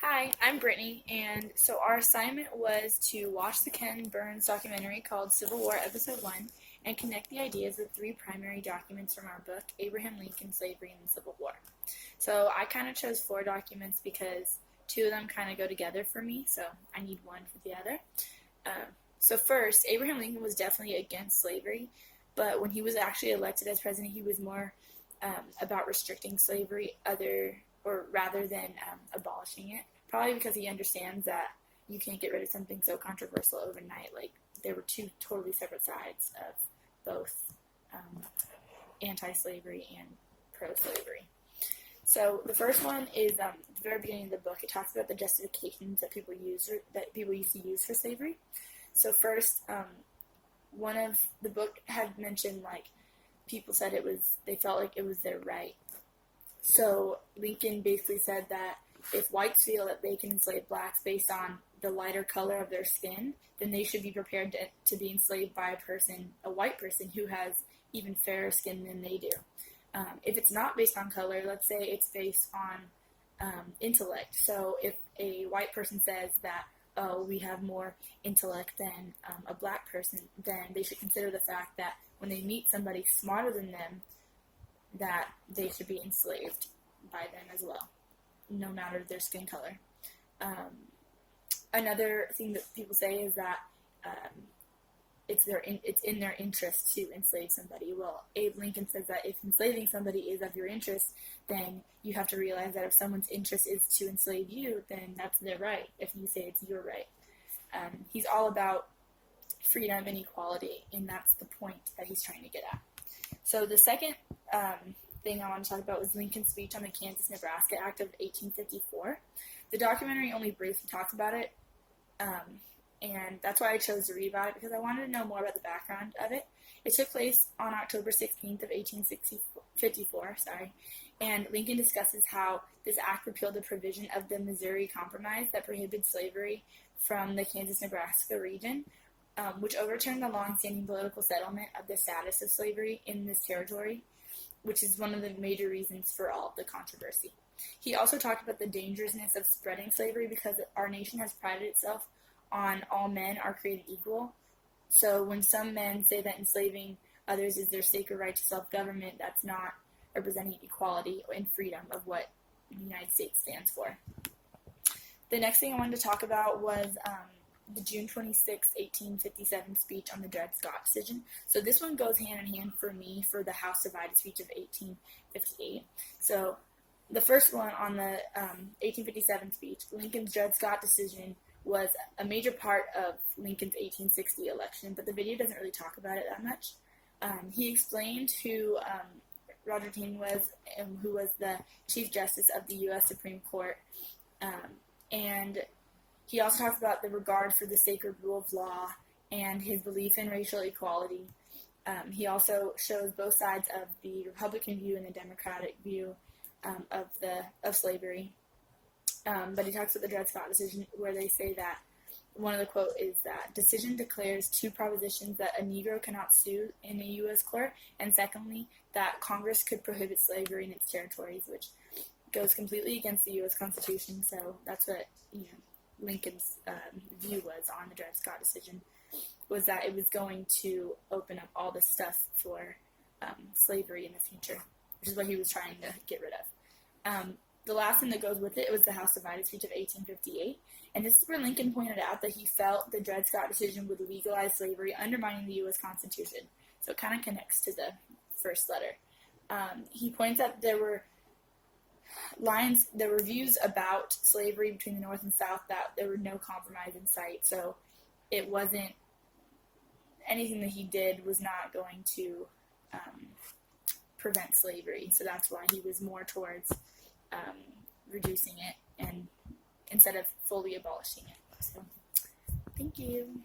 Hi, I'm Brittany, and so our assignment was to watch the Ken Burns documentary called Civil War Episode 1 and connect the ideas of three primary documents from our book, Abraham Lincoln, Slavery, and the Civil War. So I kind of chose four documents because two of them kind of go together for me, so I need one for the other. So first, Abraham Lincoln was definitely against slavery, but when he was actually elected as president, he was more about restricting slavery rather than abolishing it. Probably because he understands that you can't get rid of something so controversial overnight. Like, there were two totally separate sides of both anti-slavery and pro-slavery. So the first one is at the very beginning of the book. It talks about the justifications that people used to use for slavery. So first, one of the book had mentioned like people said they felt like it was their right. So Lincoln basically said that if whites feel that they can enslave blacks based on the lighter color of their skin, then they should be prepared to be enslaved by a white person who has even fairer skin than they do. If it's not based on color, let's say it's based on intellect. So if a white person says that, oh, we have more intellect than a black person, then they should consider the fact that when they meet somebody smarter than them, that they should be enslaved by them as well, no matter their skin color. Another thing that people say is that it's in their interest to enslave somebody. Well, Abe Lincoln says that if enslaving somebody is of your interest, then you have to realize that if someone's interest is to enslave you, then that's their right, if you say it's your right. He's all about freedom and equality, and that's the point that he's trying to get at. So the second thing I want to talk about was Lincoln's speech on the Kansas-Nebraska Act of 1854. The documentary only briefly talks about it, and that's why I chose to read about it, because I wanted to know more about the background of it. It took place on October 16th of 1854, and Lincoln discusses how this act repealed the provision of the Missouri Compromise that prohibited slavery from the Kansas-Nebraska region, which overturned the long-standing political settlement of the status of slavery in this territory, which is one of the major reasons for all of the controversy. He also talked about the dangerousness of spreading slavery because our nation has prided itself on all men are created equal. So when some men say that enslaving others is their sacred right to self-government, that's not representing equality and freedom of what the United States stands for. The next thing I wanted to talk about was the June 26, 1857 speech on the Dred Scott decision. So this one goes hand in hand for me for the House Divided speech of 1858. So the first one on the 1857 speech, Lincoln's Dred Scott decision was a major part of Lincoln's 1860 election, but the video doesn't really talk about it that much. He explained who Roger Taney was, who was the Chief Justice of the U.S. Supreme Court, and he also talks about the regard for the sacred rule of law and his belief in racial equality. He also shows both sides of the Republican view and the Democratic view of slavery. But he talks about the Dred Scott decision, where they say that one of the quote is that decision declares two propositions: that a Negro cannot sue in a U.S. court, and secondly, that Congress could prohibit slavery in its territories, which goes completely against the U.S. Constitution. So that's what Lincoln's view was on the Dred Scott decision, was that it was going to open up all this stuff for slavery in the future, which is what he was trying to get rid of. The last thing that goes with it was the House Divided speech of 1858, and this is where Lincoln pointed out that he felt the Dred Scott decision would legalize slavery, undermining the U.S. Constitution. So it kind of connects to the first letter. He points out there were views about slavery between the North and South that there were no compromise in sight, so it wasn't, anything that he did was not going to prevent slavery, so that's why he was more towards reducing it and instead of fully abolishing it. So, thank you.